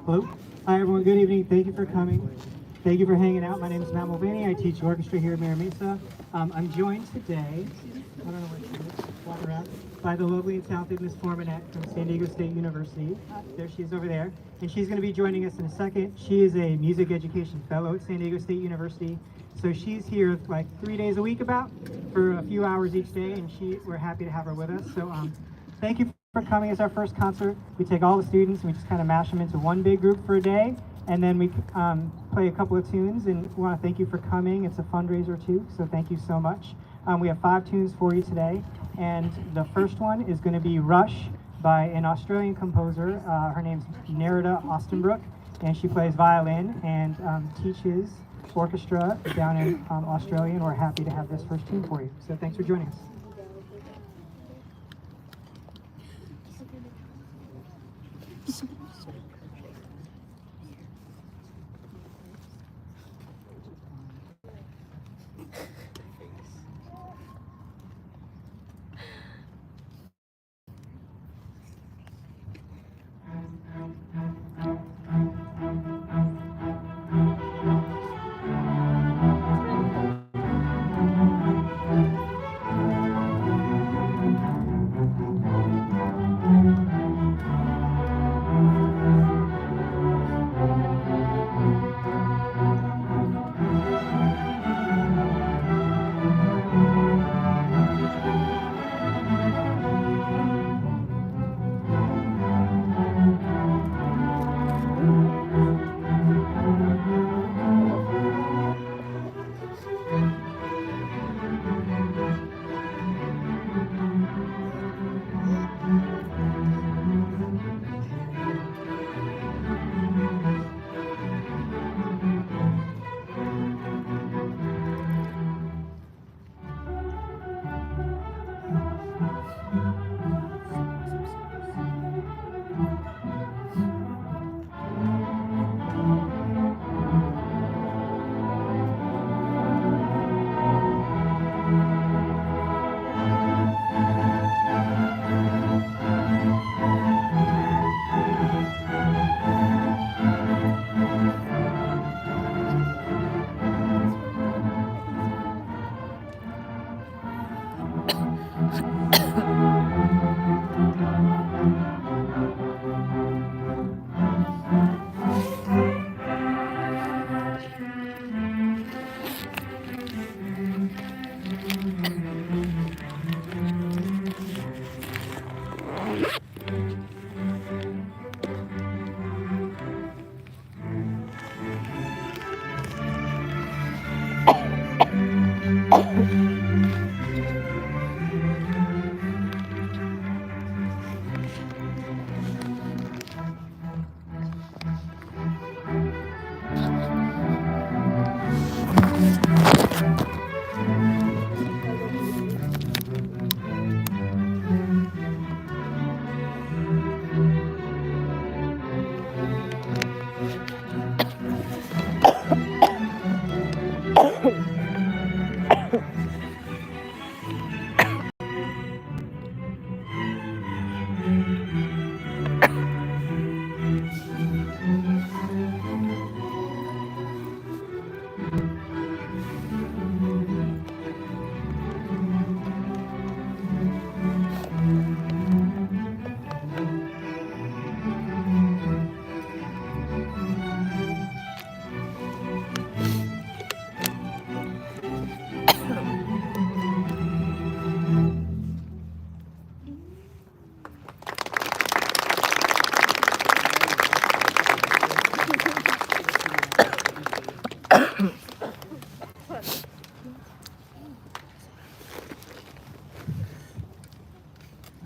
Hello. Hi, everyone. Good evening. Thank you for coming. Thank you for hanging out. My name is Matt Mulvaney. I teach orchestra here at Mira Mesa. I'm joined today, I don't know where she is, walking around, by the lovely and talented Miss Formanet from San Diego State University. There she is over there. And she's going to be joining us in a second. She is a music education fellow at San Diego State University. So she's here like 3 days a week about for a few hours each day, and we're happy to have her with us. So thank you for coming. It's our first concert. We take all the students and we just kind of mash them into one big group for a day, and then we play a couple of tunes, and we want to thank you for coming. It's a fundraiser too, so thank you so much. We have 5 tunes for you today, and the first one is going to be Rush by an Australian composer. Her name's Nerida Austenbrook, and she plays violin and teaches orchestra down in Australia, and we're happy to have this first tune for you. So thanks for joining us.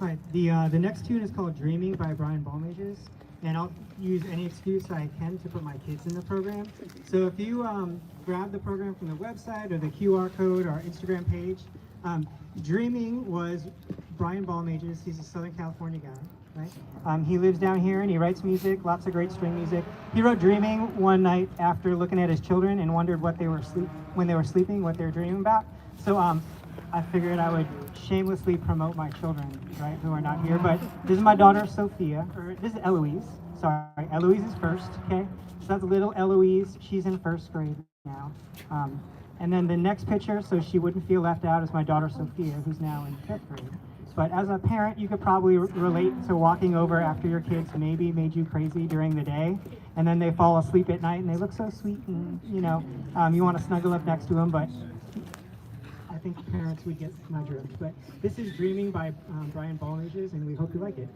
Hi. The next tune is called "Dreaming" by Brian Balmages, and I'll use any excuse I can to put my kids in the program. So if you grab the program from the website or the QR code or our Instagram page, "Dreaming" was Brian Balmages. He's a Southern California guy, right? He lives down here and he writes music, lots of great string music. He wrote "Dreaming" one night after looking at his children and wondered what they were when they were sleeping, what they were dreaming about. So I figured I would shamelessly promote my children, right, who are not here. But this is my daughter, Sophia, or this is Eloise. Sorry, Eloise is first, okay? So that's little Eloise. She's in first grade now. And then the next picture, so she wouldn't feel left out, is my daughter, Sophia, who's now in fifth grade. But as a parent, you could probably relate to walking over after your kids maybe made you crazy during the day, and then they fall asleep at night and they look so sweet, and you want to snuggle up next to them, but I think parents would get my drift. But this is "Dreaming" by Brian Balmages, and we hope you like it.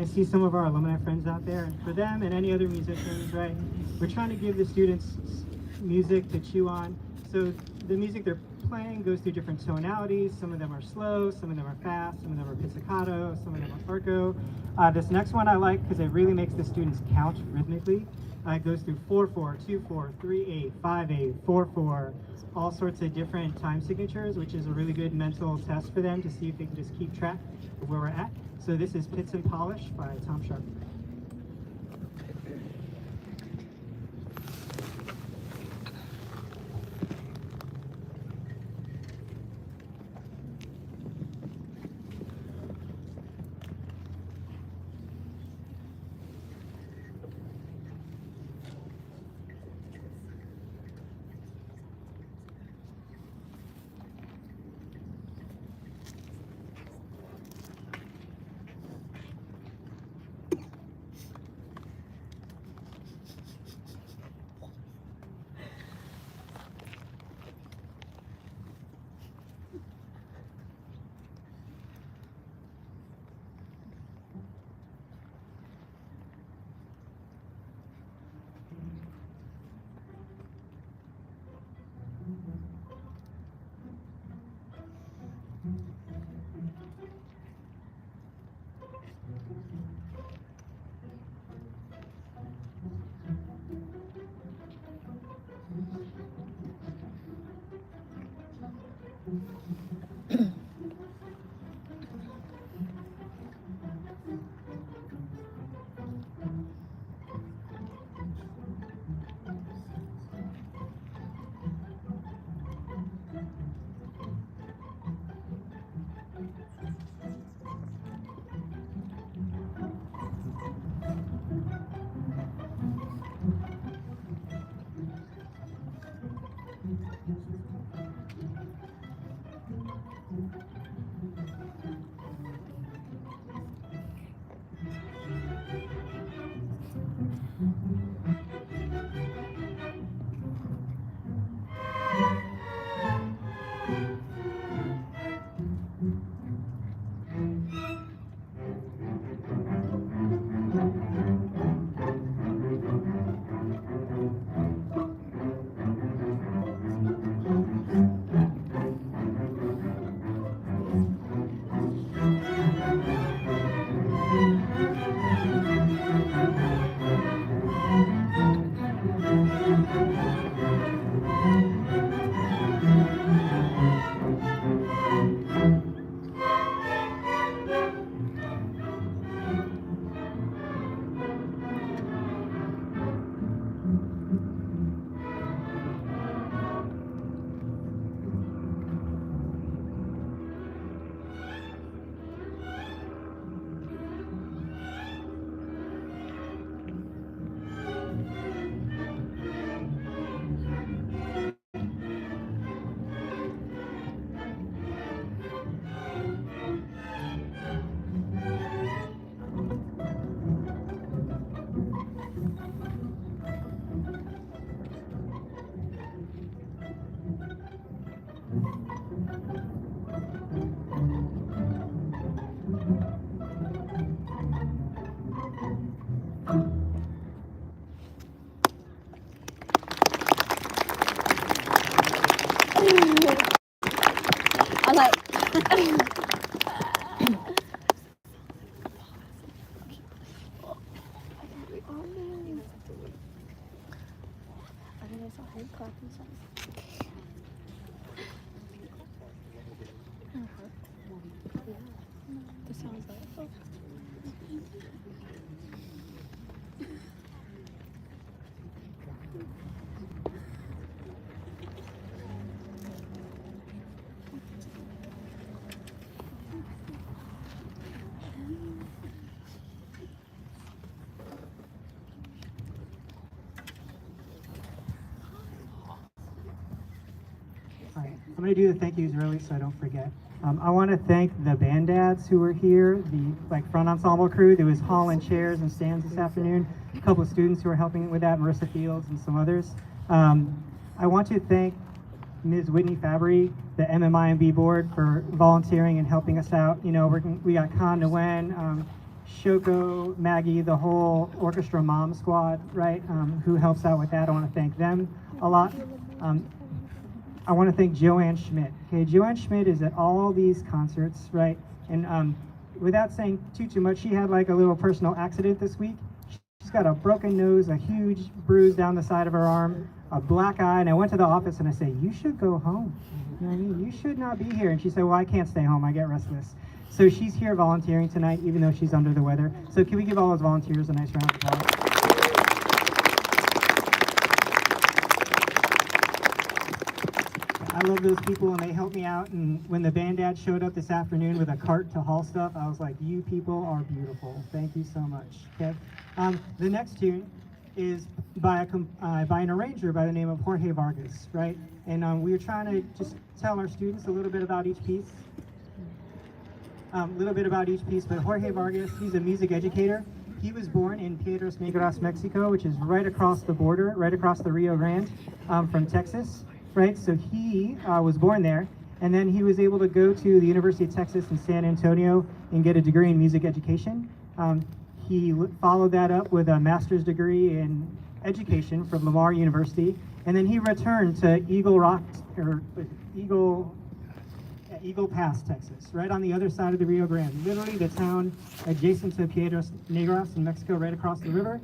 I see some of our alumni friends out there, and for them and any other musicians, right, we're trying to give the students music to chew on. So the music they're playing goes through different tonalities. Some of them are slow, some of them are fast, some of them are pizzicato, some of them are arco. This next one I like because it really makes the students count rhythmically. It goes through 4/4, 2/4, 3/8, 5/8, 4/4, all sorts of different time signatures, which is a really good mental test for them to see if they can just keep track of where we're at. So this is Pits and Polish by Tom Sharp. I was like, the sounds like, All right, I'm going to do the thank yous early so I don't forget. I want to thank the band dads who were here, the front ensemble crew. There was hauling chairs and stands this afternoon. A couple of students who were helping with that, Marissa Fields and some others. I want to thank Ms. Whitney Fabry, the MMIMB board, for volunteering and helping us out. You know, we got Con Nguyen. Shoko, Maggie, the whole orchestra mom squad, right, who helps out with that. I want to thank them a lot. I want to thank Joanne Schmidt. Okay, Joanne Schmidt is at all these concerts, right? And without saying too much, she had like a little personal accident this week. She's got a broken nose, a huge bruise down the side of her arm, a black eye, and I went to the office and I said, you should go home. You know what I mean? You should not be here. And she said, well, I can't stay home. I get restless. So she's here volunteering tonight, even though she's under the weather. So can we give all those volunteers a nice round of applause? I love those people, and they helped me out. And when the band dad showed up this afternoon with a cart to haul stuff, I was like, you people are beautiful. Thank you so much. Okay. The next tune is by an arranger by the name of Jorge Vargas, right? And we were trying to just tell our students a little bit about each piece. But Jorge Vargas, he's a music educator. He was born in Piedras Negras, Mexico, which is right across the border, right across the Rio Grande from Texas, right? So he was born there, and then he was able to go to the University of Texas in San Antonio and get a degree in music education. He followed that up with a master's degree in education from Lamar University, and then he returned to Eagle Pass, Texas, right on the other side of the Rio Grande, literally the town adjacent to Piedras Negras in Mexico, right across the river,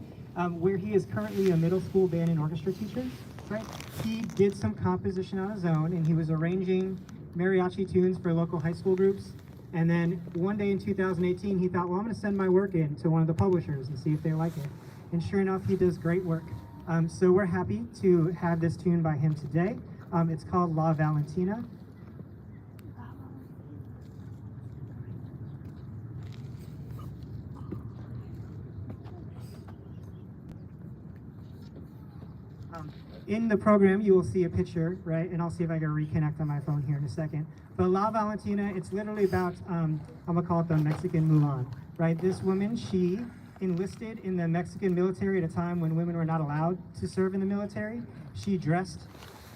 where he is currently a middle school band and orchestra teacher, right? He did some composition on his own, and he was arranging mariachi tunes for local high school groups. And then one day in 2018, he thought, well, I'm going to send my work in to one of the publishers and see if they like it. And sure enough, he does great work. So we're happy to have this tune by him today. It's called La Valentina. In the program, you will see a picture, right? And I'll see if I can reconnect on my phone here in a second. But La Valentina, it's literally about, I'm gonna call it the Mexican Mulan, right? This woman, she enlisted in the Mexican military at a time when women were not allowed to serve in the military. She dressed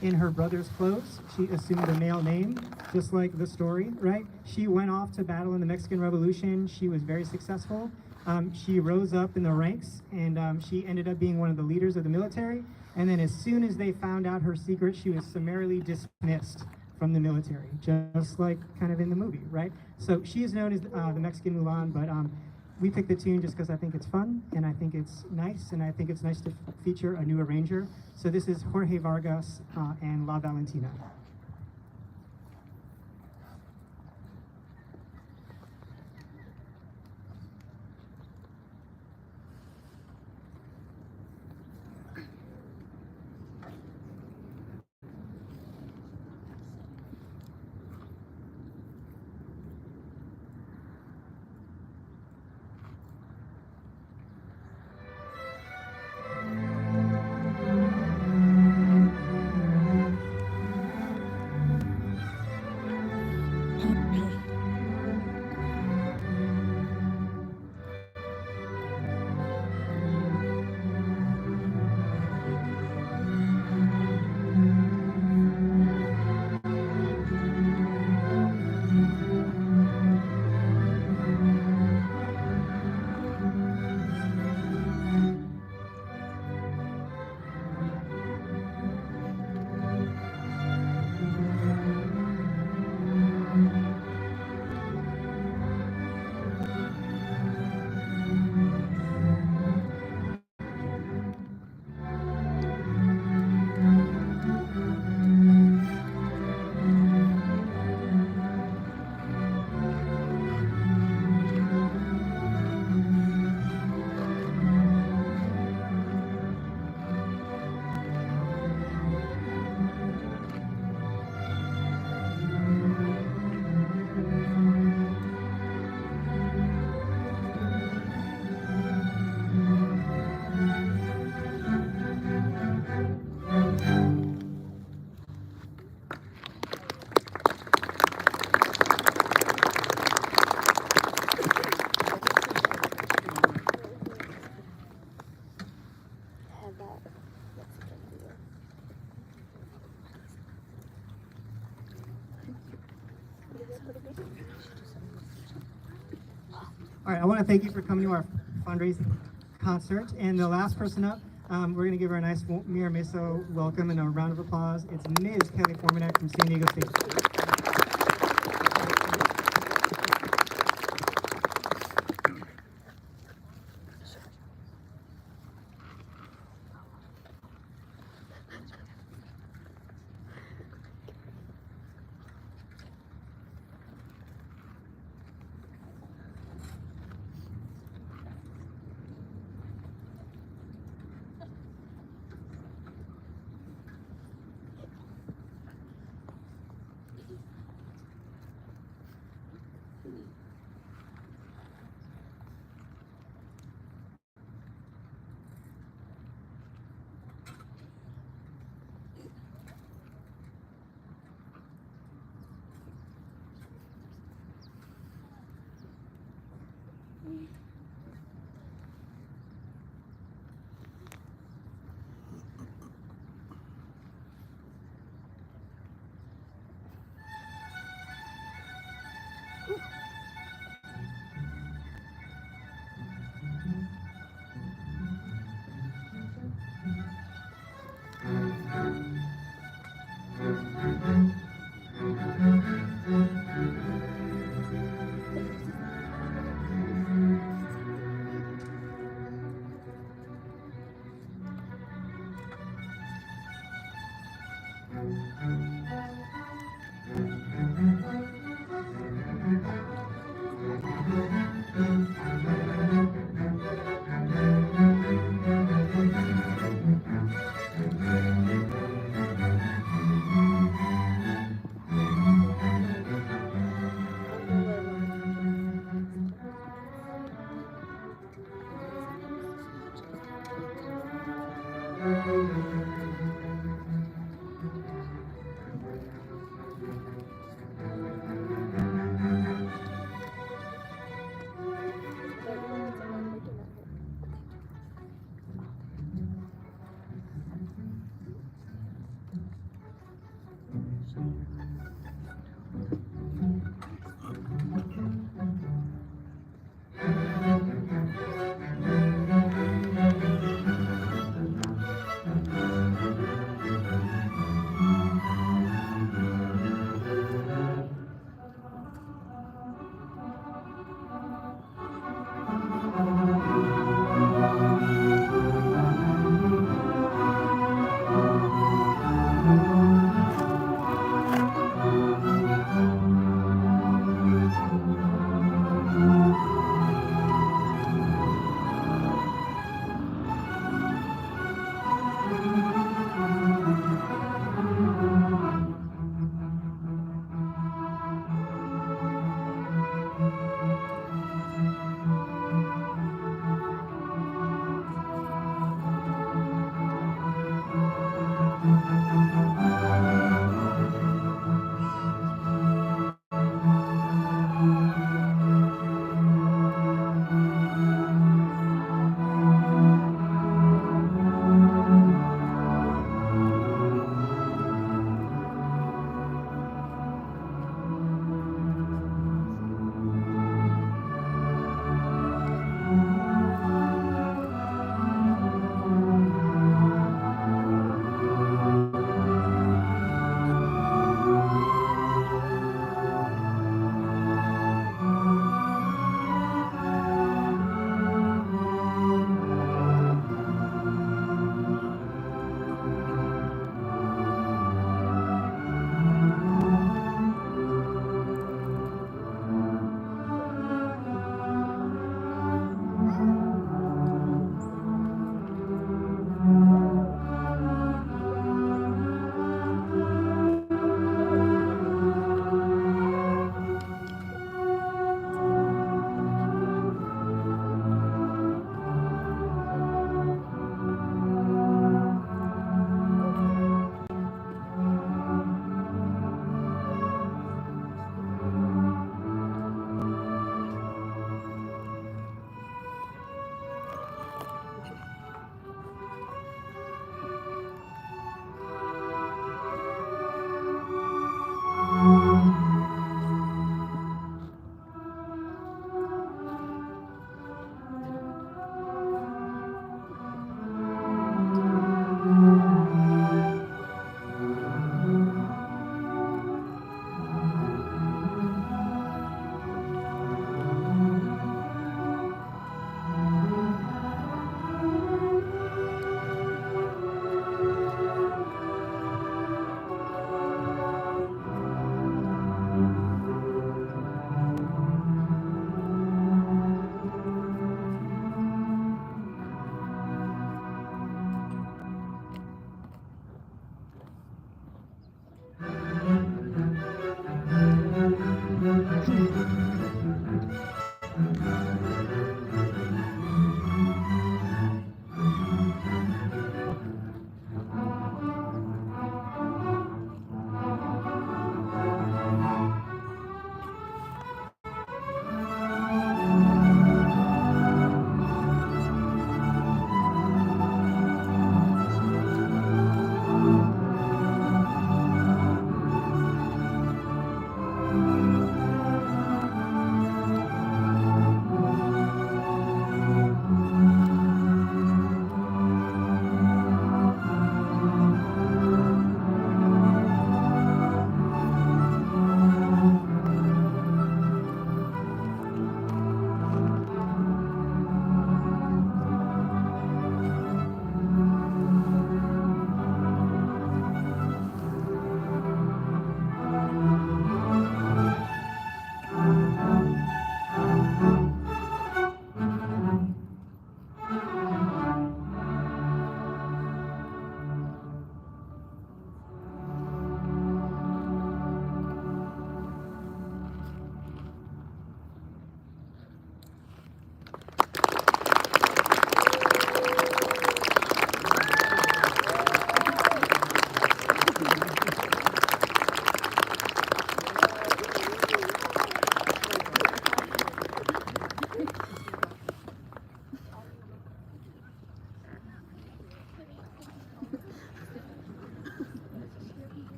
in her brother's clothes. She assumed a male name, just like the story, right? She went off to battle in the Mexican Revolution. She was very successful. She rose up in the ranks, and she ended up being one of the leaders of the military. And then as soon as they found out her secret, she was summarily dismissed from the military, just like kind of in the movie, right? So she is known as the Mexican Mulan, but we picked the tune just because I think it's fun, and I think it's nice, and I think it's nice to feature a new arranger. So this is Jorge Vargas and La Valentina. right, I want to thank you for coming to our fundraising concert. And the last person up, we're going to give her a nice Mira Mesa welcome and a round of applause. It's Ms. Kelly Formanek from San Diego State.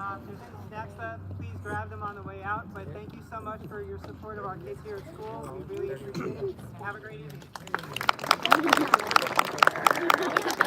There's some snacks left. Please grab them on the way out. But thank you so much for your support of our kids here at school. We really appreciate it. Have a great evening.